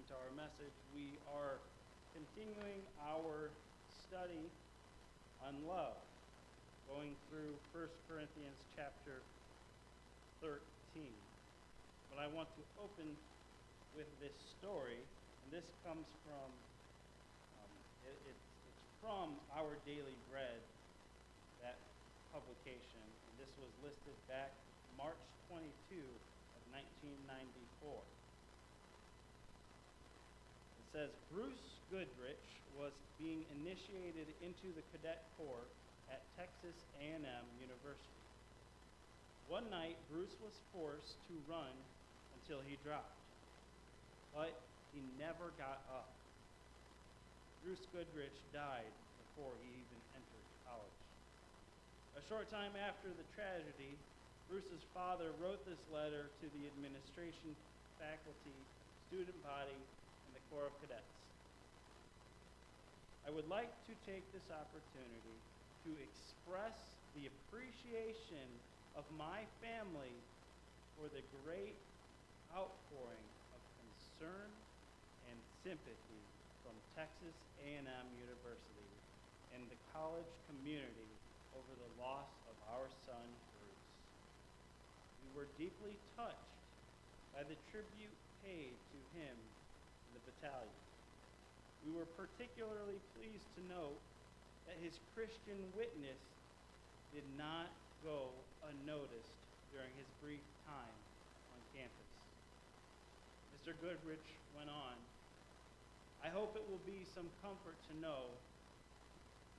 into our message, we are continuing our study on love, going through 1 Corinthians chapter 13. But I want to open with this story, and this comes from, it's from Our Daily Bread, that publication, and this was listed back March 22 of 1994. It says, Bruce Goodrich was being initiated into the cadet corps at Texas A&M University. One night, Bruce was forced to run until he dropped, but he never got up. Bruce Goodrich died before he even entered college. A short time after the tragedy, Bruce's father wrote this letter to the administration, faculty, student body, and the Corps of Cadets. I would like to take this opportunity to express the appreciation of my family for the great outpouring of concern and sympathy from Texas A&M University and the college community over the loss of our son, Bruce. We were deeply touched by the tribute paid to him in the battalion. We were particularly pleased to note that his Christian witness did not go unnoticed during his brief time on campus. Mr. Goodrich went on, I hope it will be some comfort to know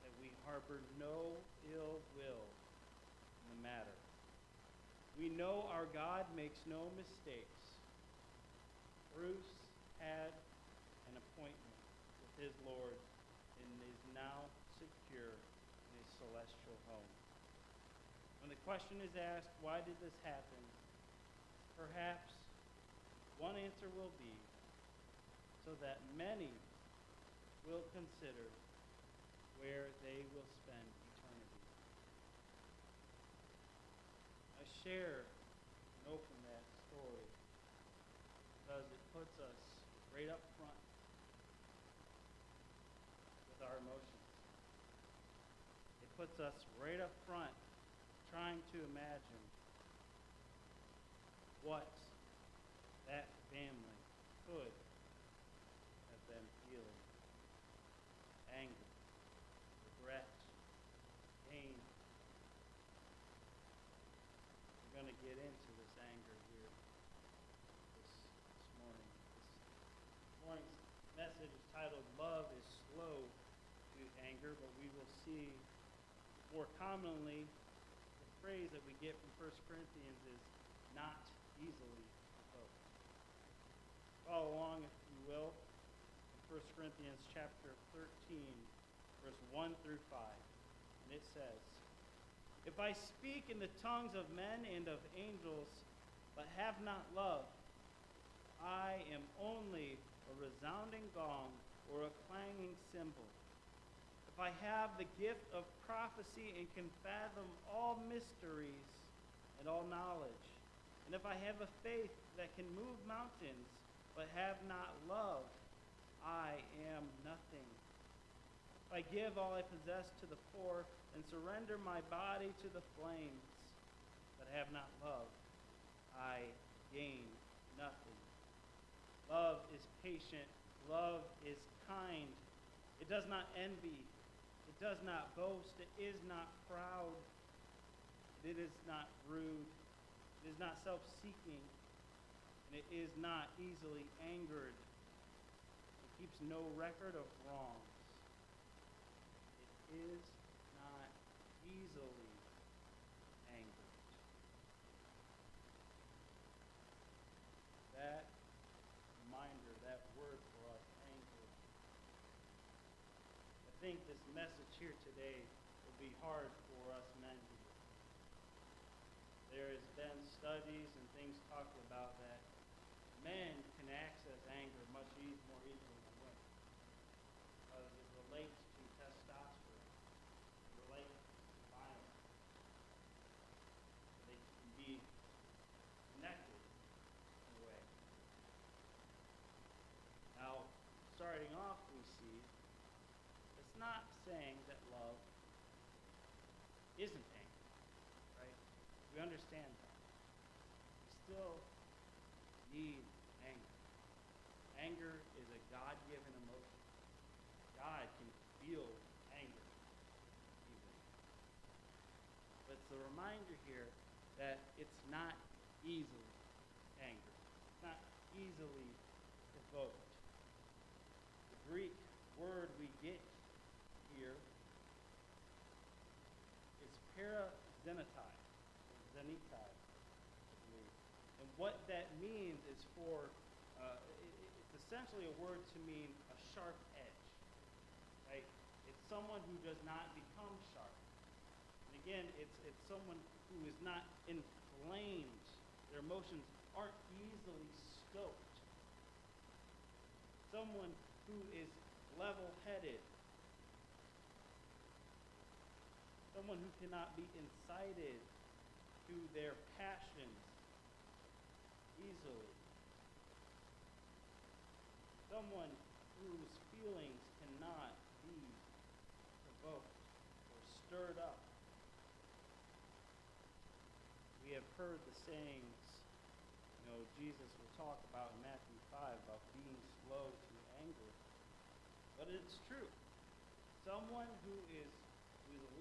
that we harbor no ill will in the matter. We know our God makes no mistakes. Bruce had an appointment with his Lord and is now secure in his celestial home. When the question is asked, why did this happen? Perhaps one answer will be so that many will consider where they will spend eternity. I share and open that story because it puts us right up front with our emotions. It puts us right up front trying to imagine what that family could have been feeling. Anger, regret, pain. We're going to get into this anger here this morning. This morning's message is titled, Love is Slow to Anger, but we will see more commonly the phrase that we get from 1 Corinthians is not easily provoked. Follow along, if you will, in 1 Corinthians chapter 13, verse 1 through 5. And it says, If I speak in the tongues of men and of angels, but have not love, I am only a resounding gong or a clanging cymbal. If I have the gift of prophecy and can fathom all mysteries and all knowledge, and if I have a faith that can move mountains, but have not love, I am nothing. If I give all I possess to the poor and surrender my body to the flames, but have not love, I gain nothing. Love is patient. Love is kind. It does not envy. It does not boast. It is not proud. It is not rude. It is not self-seeking. And it is not easily angered. It keeps no record of wrongs. It is not easily angered. That reminder, that word for us, anger. I think this message here today will be hard for us men to do. There has been studies and things talking about that men can access anger much more easily than women because it relates to testosterone. It relates to violence. They can be connected in a way. Now, see, it's not saying that love isn't anger, right? We understand that. We still need anger. Anger is a God-given emotion. God can feel anger, even. But it's a reminder here that it's not easily angered. It's not easily provoked. The Greek word we get here is parazenetai, or zenitai, I believe. And what that means is it's essentially a word to mean a sharp edge, right? It's someone who does not become sharp. And again, it's someone who is not inflamed. Their emotions aren't easily stoked. Someone who is level-headed. Someone who cannot be incited to their passions easily. Someone whose feelings cannot be provoked or stirred up. We have heard the sayings, Jesus will talk about in Matthew 5 about being slow to anger. But it's true. Someone who is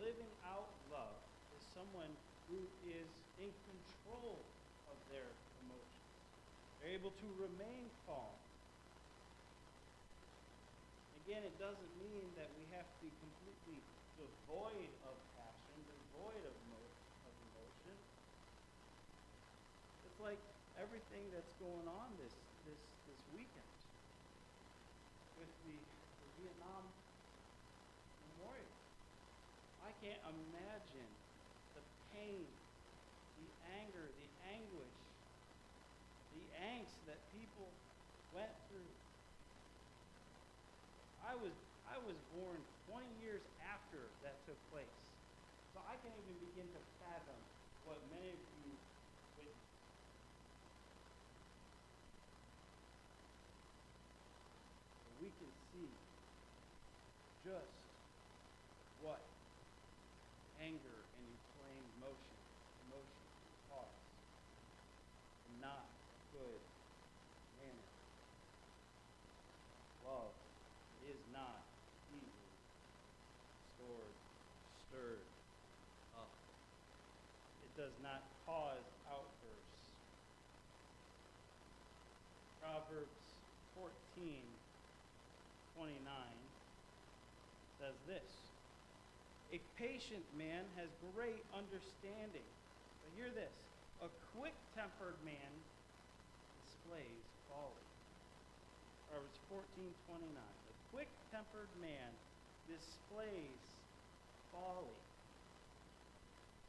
living out love is someone who is in control of their emotions. They're able to remain calm. Again, it doesn't mean that we have to be completely devoid of passion, devoid of emotion. It's like everything that's going on this weekend with the Vietnam Memorial. I can't imagine the pain, the anger, the anguish, the angst that people went through. I was born 20 years after that took place. So I can't even begin to fathom what many of you witnessed. But we can see just what anger and inflamed emotion cause. Not good manner. Love is not easily stirred up. It does not cause outbursts. Proverbs 14:29 says this: a patient man has great understanding. But hear this: a quick-tempered man displays folly. Proverbs 14:29. A quick-tempered man displays folly.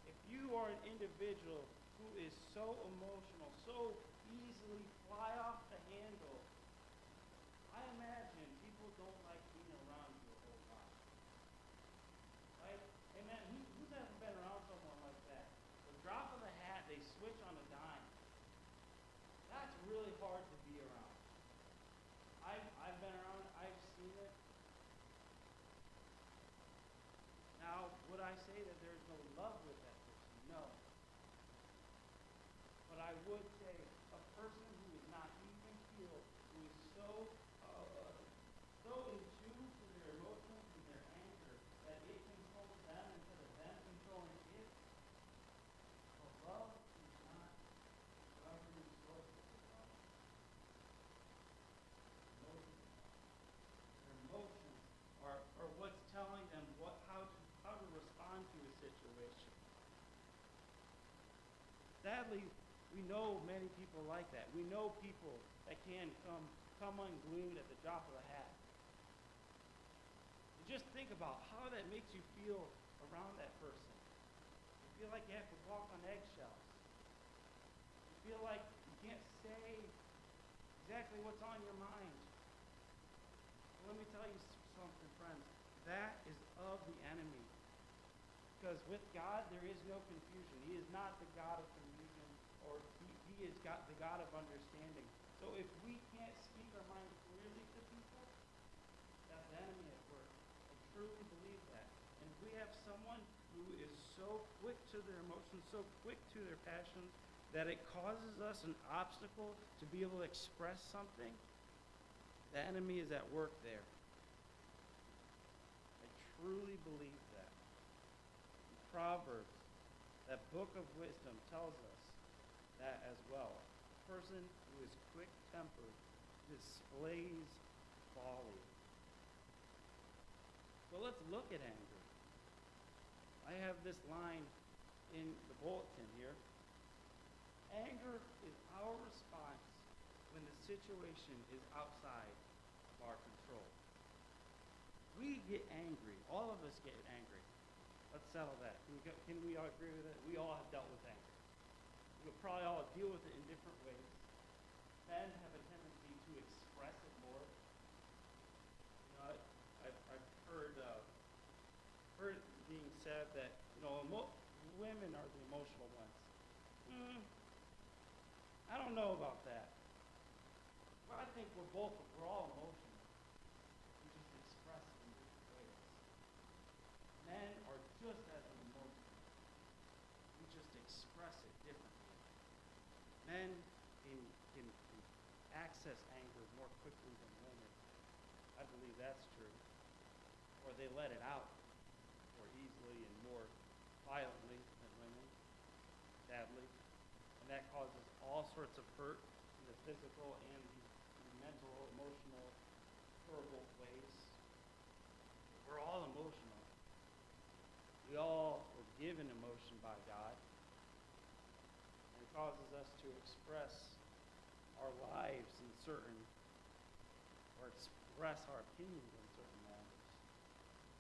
If you are an individual who is so emotional, so easily fly off the handle, I imagine people don't like being around you a whole lot. Right? Amen. Who's ever been around someone like that? The drop of the hat, they switch on a dime. That's really hard to be around. I've been around, I've seen it. Now, would I say that there's no love with that person? No. But I would say a person who is not even keeled, who is so in tune to their emotions and their anger that it controls them instead of them controlling it. Well, love is not the governing source of their love. Emotions. Their emotions are what's telling them how to respond to a situation. Sadly, we know many people like that. We know people that can come unglued at the drop of a hat. And just think about how that makes you feel around that person. You feel like you have to walk on eggshells. You feel like you can't say exactly what's on your mind. Well, let me tell you something, friends. That is of the enemy. Because with God, there is no confusion. He is not the God of confusion, or he is the God of understanding. So if we can't speak our mind clearly to people, truly believe that. And if we have someone who is so quick to their emotions, so quick to their passions, that it causes us an obstacle to be able to express something, the enemy is at work there. I truly believe that. Proverbs, that book of wisdom, tells us that as well. A person who is quick-tempered displays folly. So let's look at anger. I have this line in the bulletin here. Anger is our response when the situation is outside of our control. We get angry. All of us get angry. Let's settle that. Can we all agree with it? We all have dealt with anger. We'll probably all deal with it in different ways. Men have a tendency to express it more. You know, I've heard it being said that, women are the emotional ones. I don't know about that. Well, I think we're all emotional. We just express it in different ways. Men are just as emotional. We just express it differently. Men can access anger more quickly than women. I believe that's true. Or they let it out more easily and more violently than women, sadly. And that causes all sorts of hurt in the physical and the mental, emotional, verbal ways. We're all emotional. We all were given emotion by God. And it causes us to express our lives in certain, or express our opinions on certain matters.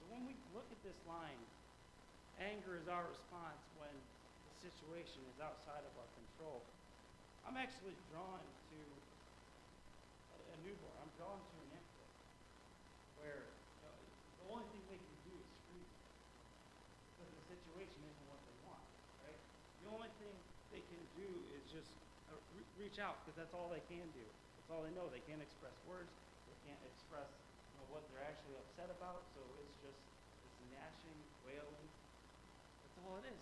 So when we look at this line, anger is our response when the situation is outside of our control. I'm actually drawn to a newborn. I'm drawn to an infant where the only thing they can do is scream because the situation isn't what they want, right? The only thing they can do is just reach out because that's all they can do. That's all they know. They can't express words. They can't express what they're actually upset about. So it's just this gnashing, wailing. That's all it is.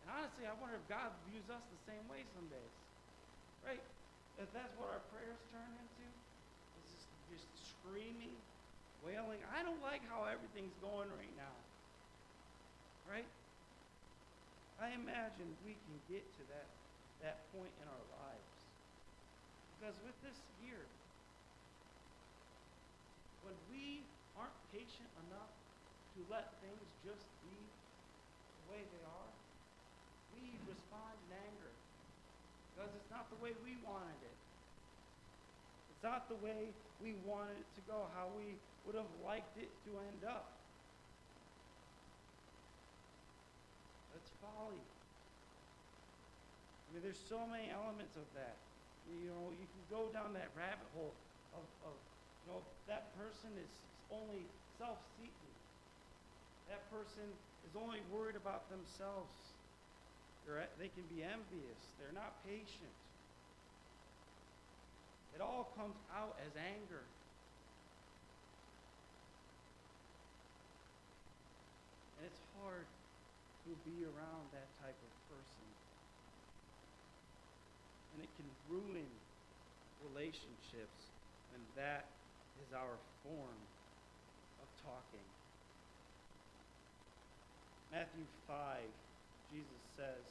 And honestly, I wonder if God views us the same way some days, right? If that's what our prayers turn into, it's just screaming, wailing. I don't like how everything's going right now, right? I imagine we can get to that point in our lives. Because with this year, when we aren't patient enough to let things just be the way they are, we respond in anger because it's not the way we wanted it. It's not the way we wanted it to go, how we would have liked it to end up. That's folly. I mean, there's so many elements of that. You can go down that rabbit hole of that person is only self-seeking. That person is only worried about themselves. They can be envious. They're not patient. It all comes out as anger. And it's hard to be around that type of person. And it can ruin relationships when that is our form of talking. Matthew 5, Jesus says,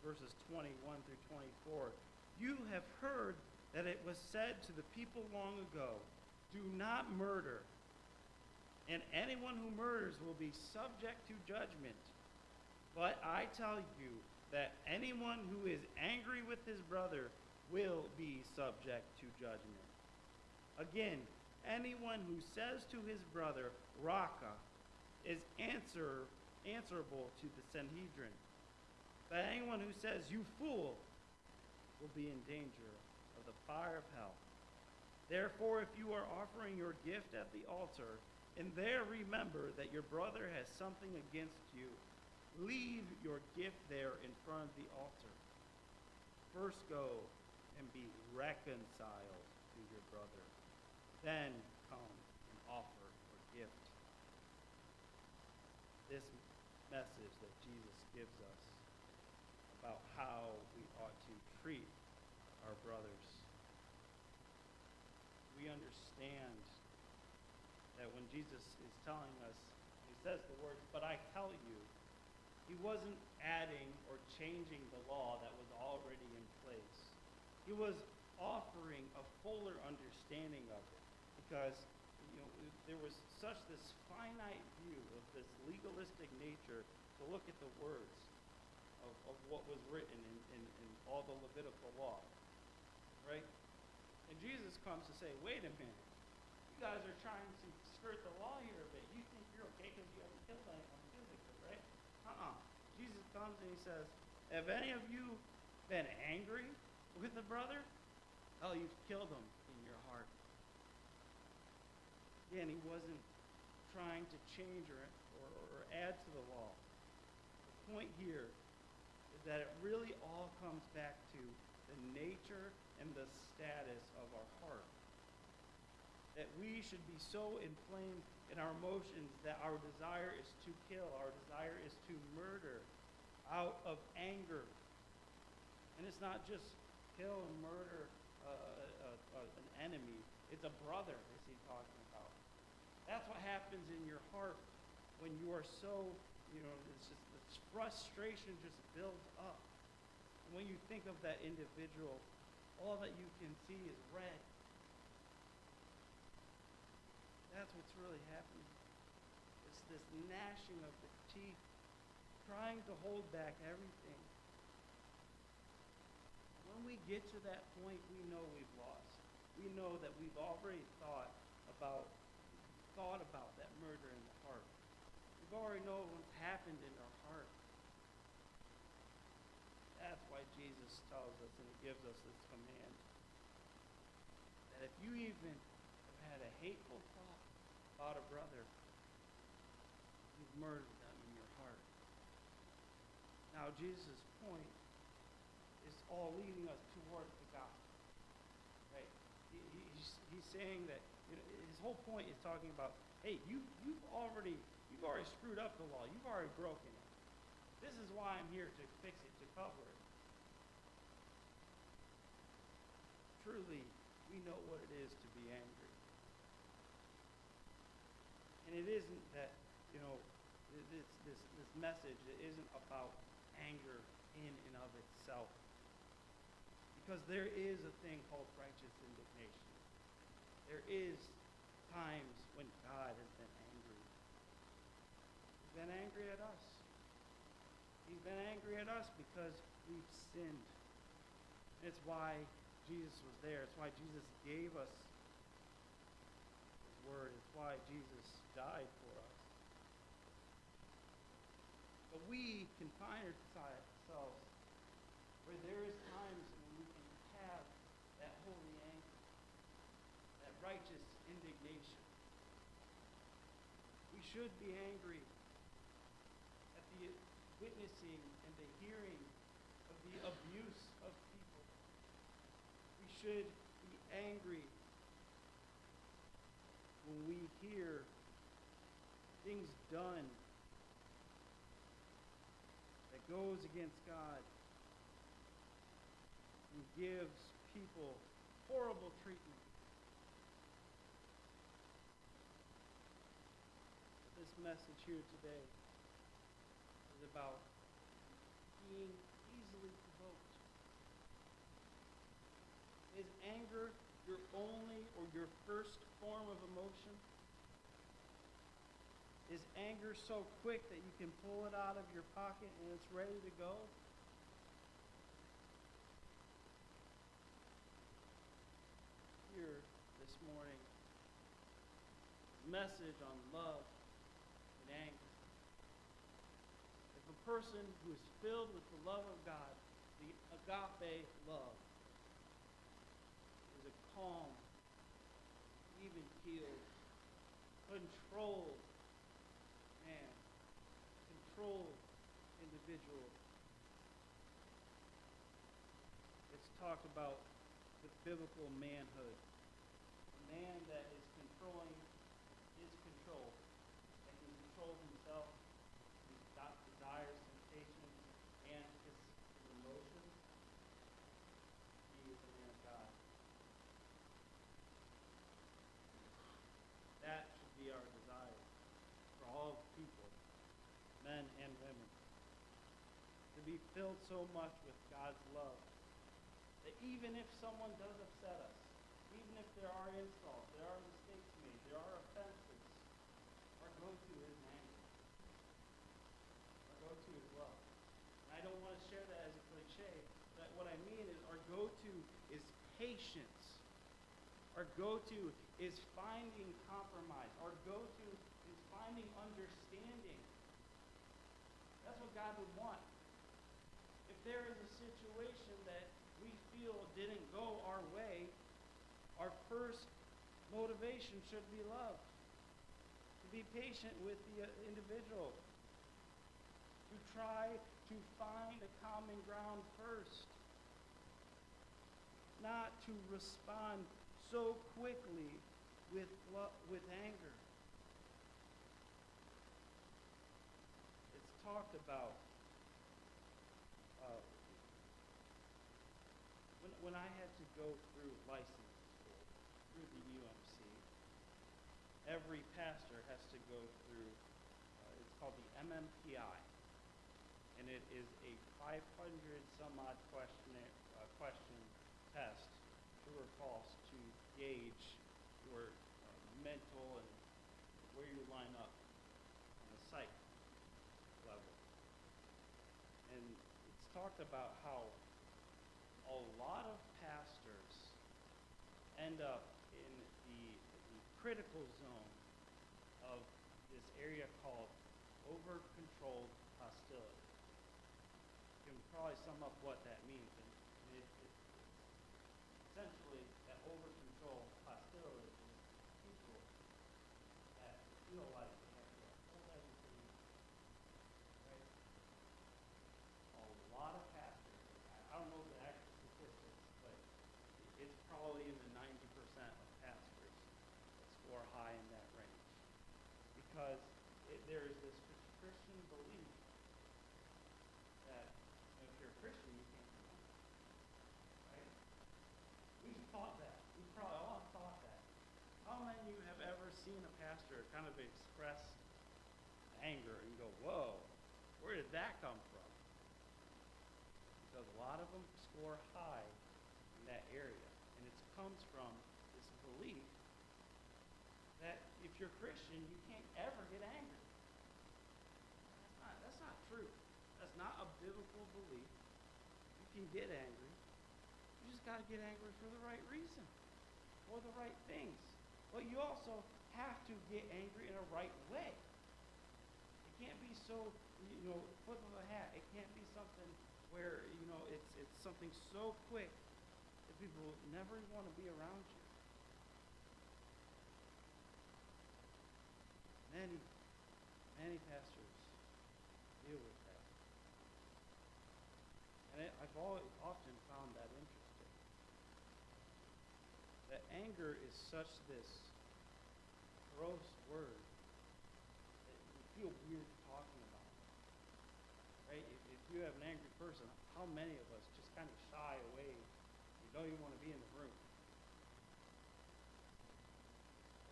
verses 21 through 24, "You have heard that it was said to the people long ago, 'Do not murder, and anyone who murders will be subject to judgment.' But I tell you that anyone who is angry with his brother will be subject to judgment. Again, anyone who says to his brother, 'Raka,' is answerable to the Sanhedrin. But anyone who says, 'You fool,' will be in danger of the fire of hell. Therefore, if you are offering your gift at the altar, and there remember that your brother has something against you, leave your gift there in front of the altar. First go and be reconciled to your brother. Then come and offer your gift." this message that Jesus gives us about how we ought to treat our brothers. We understand that when Jesus is telling us, he says the words, "But I tell you," he wasn't adding or changing the law that was already in place. He was offering a fuller understanding of it because there was such this finite view of this legalistic nature to look at the words of what was written in all the Levitical law, right? And Jesus comes to say, wait a minute, you guys are trying to skirt the law here a bit. You think you're okay because you haven't killed anyone physically, right? Jesus comes and he says, have any of you been angry with a brother? Oh, you've killed him in your heart. Again, he wasn't trying to change or add to the law. The point here is that it really all comes back to the nature and the status of our heart. That we should be so inflamed in our emotions that our desire is to kill, our desire is to murder out of anger. And it's not just kill and murder an enemy. It's a brother, is he talking about. That's what happens in your heart when you are so, this frustration just builds up. And when you think of that individual, all that you can see is red. That's what's really happening. It's this gnashing of the teeth, trying to hold back everything. When we get to that point, we know we've lost. We know that we've already thought about that murder in the heart. We've already know what's happened in our heart. That's why Jesus tells us and he gives us this command. That if you even have had a hateful thought about a brother, you've murdered them in your heart. Now, Jesus' point is all leading us towards the gospel. Right? He's saying that his whole point is talking about, hey, you've already screwed up the law. You've already broken it. This is why I'm here to fix it, to cover it. Truly, we know what it is to be angry. And it isn't that, this message, it isn't about anger in and of itself. Because there is a thing called righteous indignation. There is times when God has been angry. He's been angry at us. He's been angry at us because we've sinned. It's why Jesus was there. It's why Jesus gave us his word. It's why Jesus died for us. But we can find ourselves where there is times when we can have that holy anger, that righteous indignation. We should be angry at the witnessing and the hearing of the abuse of people. We should be angry when we hear things done that goes against God and gives people horrible treatment. But this message here today is about being easily provoked. Is anger your only or your first form of emotion? Is anger so quick that you can pull it out of your pocket and it's ready to go? Here this morning, message on love and anger. If a person who is filled with the love of God, the agape love, is a calm, even-keeled, controlled man, controlled individual. It's talked about the biblical manhood. A man that is controlling his control, that can control himself, men and women. To be filled so much with God's love that even if someone does upset us, even if there are insults, there are mistakes made, there are offenses, our go-to is anger. Our go-to is love. And I don't want to share that as a cliche, but what I mean is our go-to is patience. Our go-to is finding compromise. Our go-to is finding understanding. That's what God would want. If there is a situation that we feel didn't go our way, our first motivation should be love. To be patient with the individual. To try to find a common ground first. Not to respond so quickly with anger. It's talked about when I had to go through license school, through the UMC, every pastor has to go through, it's called the MMPI, and it is a 500 some odd question test, true or false, to gauge your mental and where you line up on the psych level. And it's talked about how a lot of pastors end up in the critical zone of this area called over-controlled hostility. You can probably sum up what that means. And it's essentially that over-control hostility is people that feel like they have to hold everything, right? A lot of pastors, I don't know the actual statistics, but it's probably in the 90% of pastors that score high in that range. Because there is this Christian belief that if you're a Christian, you can't be angry, right? We've thought that. We probably all thought that. How many of you have ever seen a pastor kind of express anger and go, whoa, where did that come from? Because a lot of them score high in that area. And it comes from this belief that if you're Christian, you can't ever get angry. That's not true. That's not a biblical belief. You can get angry. You just got to get angry for the right reason, for the right things. But you also have to get angry in a right way. It can't be so, flip of a hat. It can't be something where, it's something so quick that people never want to be around you. Many pastors deal with that. And I've often found that interesting. That anger is such this gross word that you feel weird talking about it. Right? If you have an angry person, how many of us just kind of shy away? You don't even want to be in the room.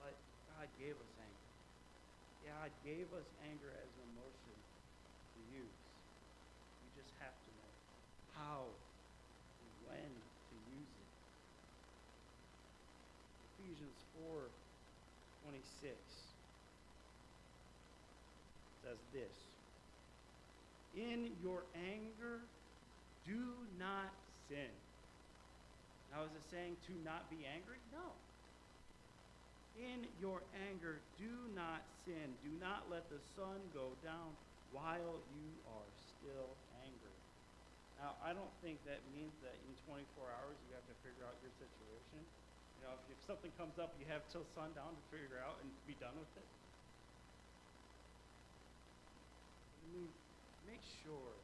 But God gave us anger. God gave us anger as an emotion to use. We just have to know how and when to use it. Ephesians 4:26 says this: in your anger, do not sin. Now, is it saying to not be angry? No. In your anger, do not sin. Do not let the sun go down while you are still angry. Now, I don't think that means that in 24 hours you have to figure out your situation. If something comes up, you have till sundown to figure out and be done with it. Make sure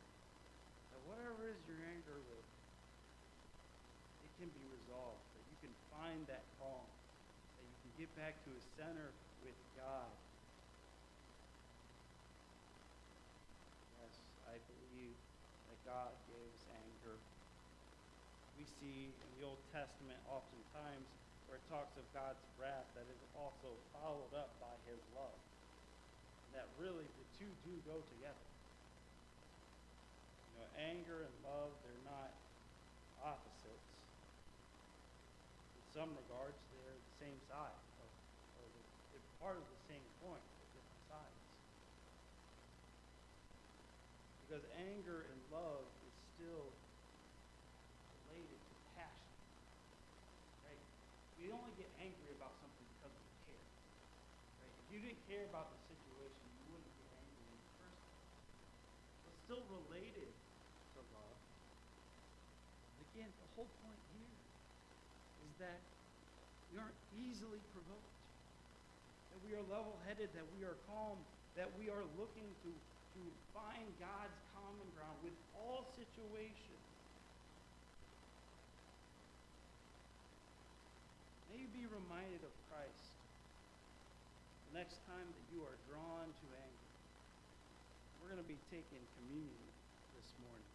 that whatever is your anger with, it can be resolved, that you can find that calm, that you can get back to a center with God. Yes, I believe that God gave us anger. We see in the Old Testament oftentimes where it talks of God's wrath that is also followed up by his love. And that really the two do go together. anger and love, they're not opposites. In some regards, they're the same side, or they're part of the same point, but different sides. Because anger and love is still related to passion. Right? We only get angry about something because we care. Right? If you didn't care about the situation, you wouldn't get angry in the first place. It's still related to love. Again, the whole point here is that we aren't easily provoked, that we are level-headed, that we are calm, that we are looking to find God's common ground with all situations. May you be reminded of Christ the next time that you are drawn to anger. We're going to be taking communion this morning.